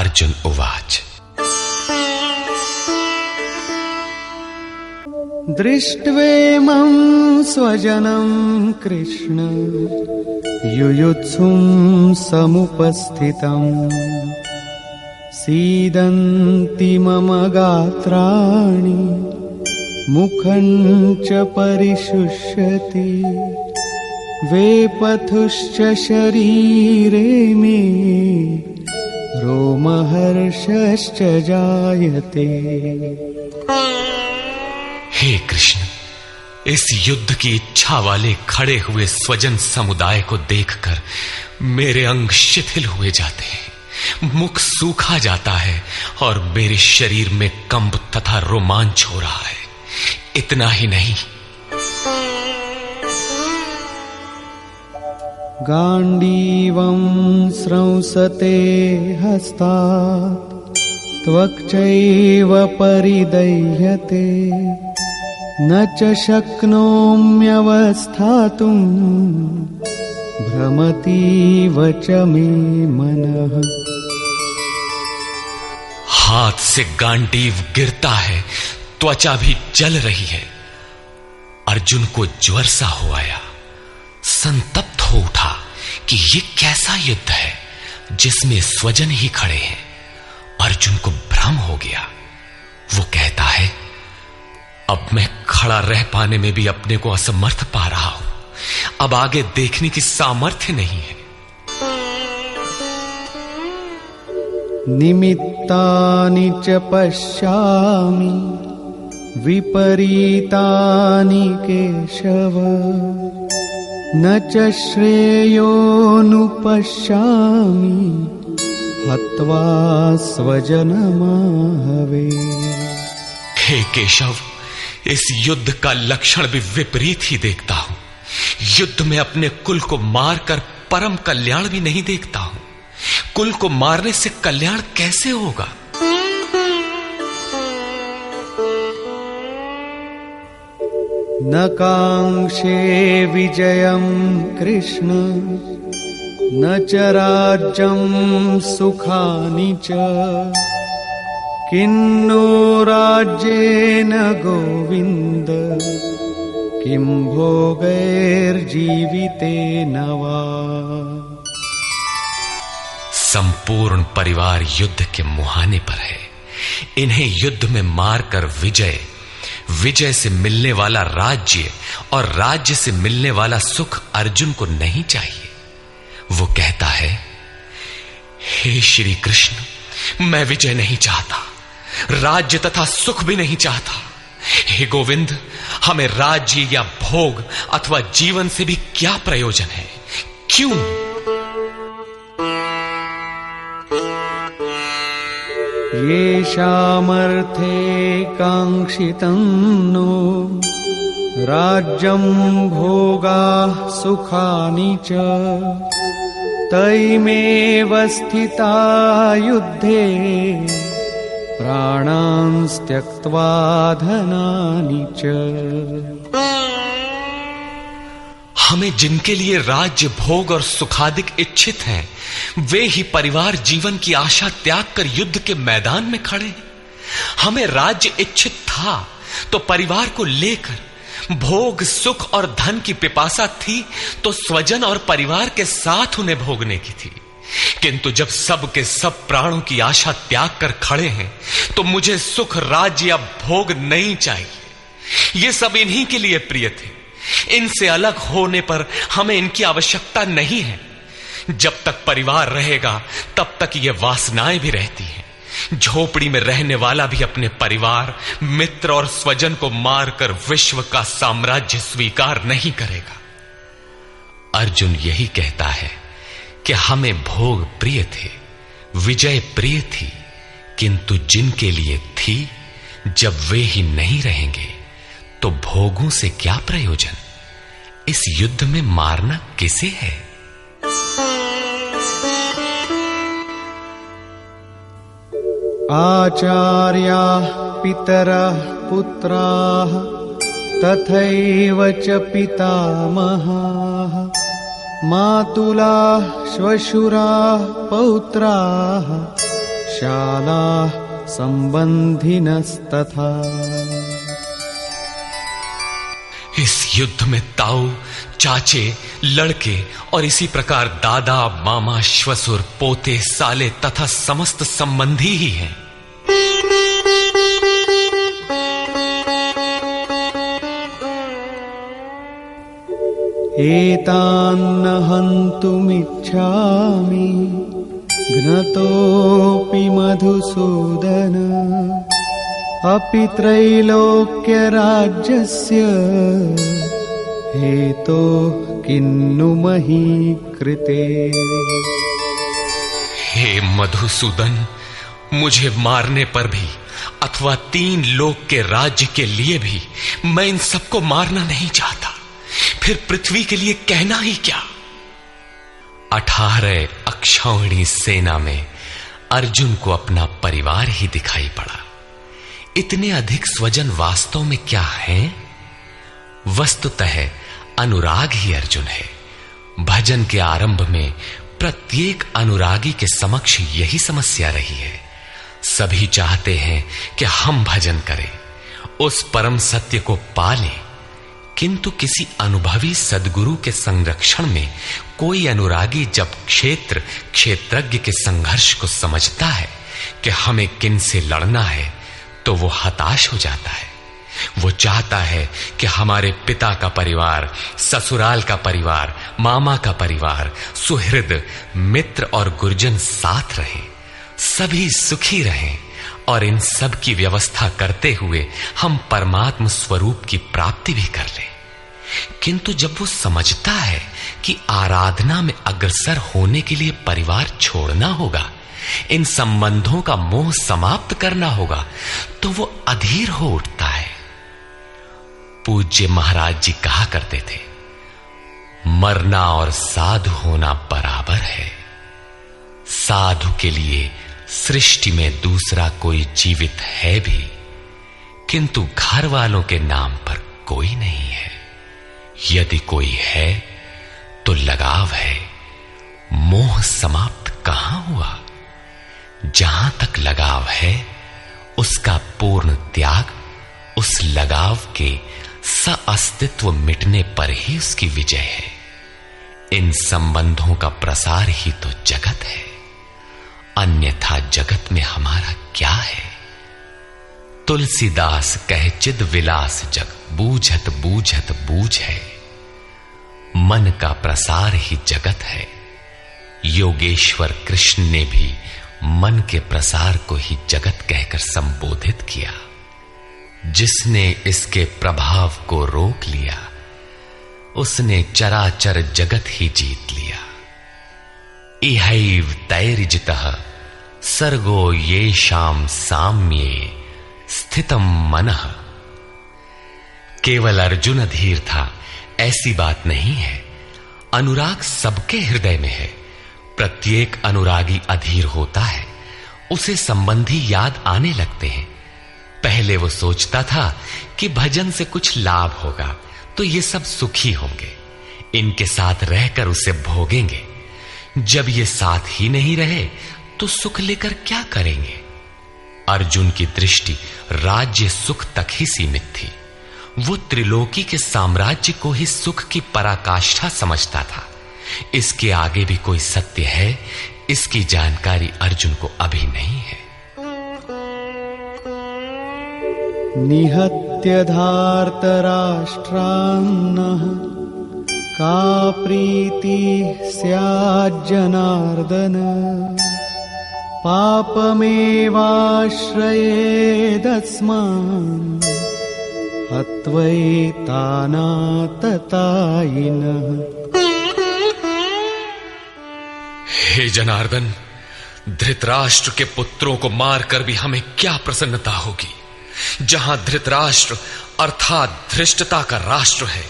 अर्जुन उवाच। दृष्ट्वेमं स्वजनं कृष्ण युयुत्सुं समुपस्थितम् सीदन्ति मम गात्राणि मुखं च परिशुष्यति वेपथुश्च शरीरे मे रोमहर्षश्च जायते। हे कृष्ण, इस युद्ध की इच्छा वाले खड़े हुए स्वजन समुदाय को देखकर मेरे अंग शिथिल हुए जाते हैं, मुख सूखा जाता है और मेरे शरीर में कंप तथा रोमांच हो रहा है। इतना ही नहीं, गांडीवं स्रंसते हस्तात् त्वक्चैव परिदह्यते न च शक्नोम्यवस्थातुं भ्रमतीव च मे मनः। हाथ से गांडीव गिरता है, त्वचा भी जल रही है। अर्जुन को ज्वर सा हो आया, संतप्त हो उठा कि ये कैसा युद्ध है जिसमें स्वजन ही खड़े हैं। अर्जुन को भ्रम हो गया। वो कहता है, अब मैं खड़ा रह पाने में भी अपने को असमर्थ पा रहा हूं, अब आगे देखने की सामर्थ्य नहीं है। निमित्तानि च पश्यामि विपरीतानि केशव न च श्रेयोनुपश्यामि हत्वा स्वजनमाहवे। हे केशव, इस युद्ध का लक्षण भी विपरीत ही देखता हूं। युद्ध में अपने कुल को मारकर परम कल्याण भी नहीं देखता हूं। कुल को मारने से कल्याण कैसे होगा? न कांक्षे विजयं कृष्ण न च राज्यं सुखानि च किन्नो राज्येन गोविन्द किं भोगैर्जीवितेन वा। संपूर्ण परिवार युद्ध के मुहाने पर है। इन्हें युद्ध में मारकर विजय से मिलने वाला राज्य और राज्य से मिलने वाला सुख अर्जुन को नहीं चाहिए। वो कहता है, हे श्री कृष्ण, मैं विजय नहीं चाहता, राज्य तथा सुख भी नहीं चाहता। हे गोविंद, हमें राज्य या भोग अथवा जीवन से भी क्या प्रयोजन है? क्यों? येषामर्थे कांक्षितं नो राज्यं भोगाः सुखानि च तैमेव स्थिता युद्धे प्राणान् त्यक्त्वा धनानि च। हमें जिनके लिए राज्य भोग और सुखादिक इच्छित हैं, वे ही परिवार जीवन की आशा त्याग कर युद्ध के मैदान में खड़े हैं। हमें राज्य इच्छित था तो परिवार को लेकर, भोग सुख और धन की पिपासा थी तो स्वजन और परिवार के साथ उन्हें भोगने की थी। किंतु जब सब के सब प्राणों की आशा त्याग कर खड़े हैं तो मुझे सुख राज्य या भोग नहीं चाहिए। ये सब इन्हीं के लिए प्रिय थे। इनसे अलग होने पर हमें इनकी आवश्यकता नहीं है। जब तक परिवार रहेगा तब तक ये वासनाएं भी रहती हैं। झोपड़ी में रहने वाला भी अपने परिवार, मित्र और स्वजन को मारकर विश्व का साम्राज्य स्वीकार नहीं करेगा। अर्जुन यही कहता है कि हमें भोग प्रिय थे, विजय प्रिय थी, किंतु जिनके लिए थी, जब वे ही नहीं रहेंगे तो भोगों से क्या प्रयोजन? इस युद्ध में मारना किसे है? आचार्याः पितरः पुत्राः तथैव च पितामहाः मातुलाः श्वशुराः पौत्राः शालाः सम्बन्धिनस्तथा। इस युद्ध में ताऊ, चाचे, लड़के और इसी प्रकार दादा, मामा, श्वसुर, पोते, साले तथा समस्त संबंधी ही हैं। एतान्न हन्तुमिच्छामि घ्नतोऽपि मधुसूदन अपि त्रैलोक्यराज्यस्य हेतोः किन्नु मही कृते। हे मधुसूदन, मुझे मारने पर भी अथवा 3 लोक के राज्य के लिए भी मैं इन सबको मारना नहीं चाहता। फिर पृथ्वी के लिए कहना ही क्या। 18 अक्षौहिणी सेना में अर्जुन को अपना परिवार ही दिखाई पड़ा। इतने अधिक स्वजन वास्तव में क्या हैं? वस्तुतः अनुराग ही अर्जुन है। भजन के आरंभ में प्रत्येक अनुरागी के समक्ष यही समस्या रही है। सभी चाहते हैं कि हम भजन करें, उस परम सत्य को पालें, किंतु किसी अनुभवी सद्गुरु के संरक्षण में कोई अनुरागी जब क्षेत्रज्ञ के संघर्ष को समझता है कि हमें किन से लड़ना है, तो वो हताश हो जाता है। वो चाहता है कि हमारे पिता का परिवार, ससुराल का परिवार, मामा का परिवार, सुहृद, मित्र और गुरुजन साथ रहे, सभी सुखी रहें और इन सब की व्यवस्था करते हुए हम परमात्म स्वरूप की प्राप्ति भी कर लें। किंतु जब वो समझता है कि आराधना में अग्रसर होने के लिए परिवार छोड़ना होगा, इन संबंधों का मोह समाप्त करना होगा, तो वो अधीर हो उठता है। पूज्य महाराज जी कहा करते थे, मरना और साधु होना बराबर है। साधु के लिए सृष्टि में दूसरा कोई जीवित है भी, किंतु घर वालों के नाम पर कोई नहीं है। यदि कोई है तो लगाव है, मोह समाप्त कहां हुआ। जहां तक लगाव है उसका पूर्ण त्याग, उस लगाव के अस्तित्व मिटने पर ही उसकी विजय है। इन संबंधों का प्रसार ही तो जगत है, अन्यथा जगत में हमारा क्या है। तुलसीदास कहे चिद विलास जग, बूझत बूझत बूझ है। मन का प्रसार ही जगत है। योगेश्वर कृष्ण ने भी मन के प्रसार को ही जगत कहकर संबोधित किया। जिसने इसके प्रभाव को रोक लिया, उसने चराचर जगत ही जीत लिया। इहैव तैर्जितः सर्गो येषां साम्ये स्थितम मनः। केवल अर्जुन अधीर था ऐसी बात नहीं है। अनुराग सबके हृदय में है। प्रत्येक अनुरागी अधीर होता है, उसे संबंधी याद आने लगते हैं। पहले वो सोचता था कि भजन से कुछ लाभ होगा तो ये सब सुखी होंगे, इनके साथ रहकर उसे भोगेंगे। जब ये साथ ही नहीं रहे तो सुख लेकर क्या करेंगे। अर्जुन की दृष्टि राज्य सुख तक ही सीमित थी। वो त्रिलोकी के साम्राज्य को ही सुख की पराकाष्ठा समझता था। इसके आगे भी कोई सत्य है, इसकी जानकारी अर्जुन को अभी नहीं है। निहत्य धार्तराष्ट्रान्नः का प्रीति स्याज्जनार्दन पापमेवाश्रयेदस्मान् हत्वैतानाततायिनः। हे जनार्दन, धृतराष्ट्र के पुत्रों को मारकर भी हमें क्या प्रसन्नता होगी। जहां धृतराष्ट्र अर्थात धृष्टता का राष्ट्र है,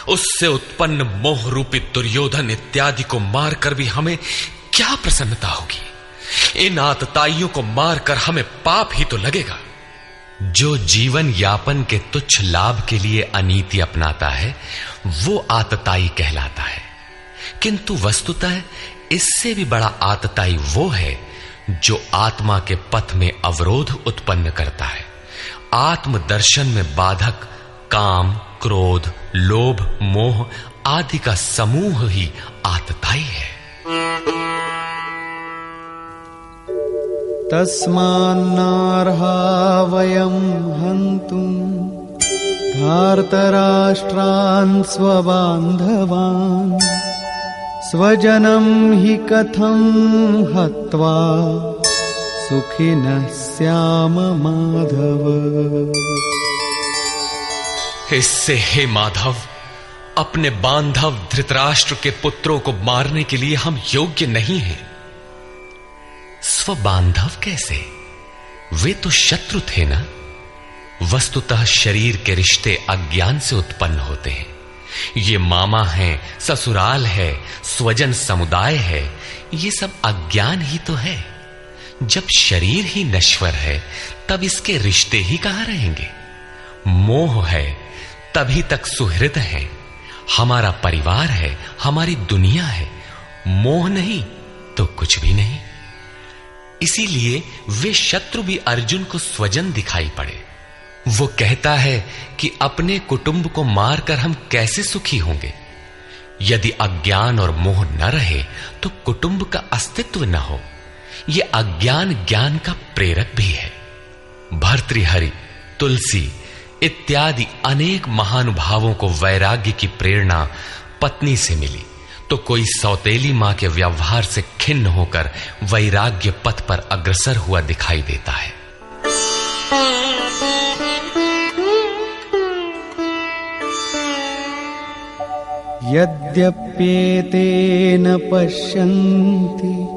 उससे उत्पन्न मोह रूपी दुर्योधन इत्यादि को मारकर भी हमें क्या प्रसन्नता होगी। इन आतताइयों को मारकर हमें पाप ही तो लगेगा। जो जीवन यापन के तुच्छ लाभ के लिए अनीति अपनाता है वो आतताई कहलाता है। किंतु वस्तुतः इससे भी बड़ा आतताई वो है जो आत्मा के पथ में अवरोध उत्पन्न करता है। आत्मदर्शन में बाधक काम, क्रोध, लोभ, मोह आदि का समूह ही आतताई है। तस्मान्नार्हा वयं हन्तुं धार्तराष्ट्रान् स्वबान्धवान् स्वजनं हि कथं हत्वा सुखिनः स्याम माधव। इससे हे माधव, अपने बांधव धृतराष्ट्र के पुत्रों को मारने के लिए हम योग्य नहीं हैं। स्वबांधव कैसे? वे तो शत्रु थे ना। वस्तुतः शरीर के रिश्ते अज्ञान से उत्पन्न होते हैं। ये मामा है, ससुराल है, स्वजन समुदाय है, ये सब अज्ञान ही तो है। जब शरीर ही नश्वर है तब इसके रिश्ते ही कहां रहेंगे? मोह है तभी तक सुहृद है, हमारा परिवार है, हमारी दुनिया है। मोह नहीं तो कुछ भी नहीं। इसीलिए वे शत्रु भी अर्जुन को स्वजन दिखाई पड़े। वो कहता है कि अपने कुटुंब को मारकर हम कैसे सुखी होंगे? यदि अज्ञान और मोह न रहे तो कुटुंब का अस्तित्व न हो। यह अज्ञान ज्ञान का प्रेरक भी है। भर्तृहरि, तुलसी इत्यादि अनेक महानुभावों को वैराग्य की प्रेरणा पत्नी से मिली, तो कोई सौतेली मां के व्यवहार से खिन्न होकर वैराग्य पथ पर अग्रसर हुआ दिखाई देता है। यद्यप्येते न पश्यन्ति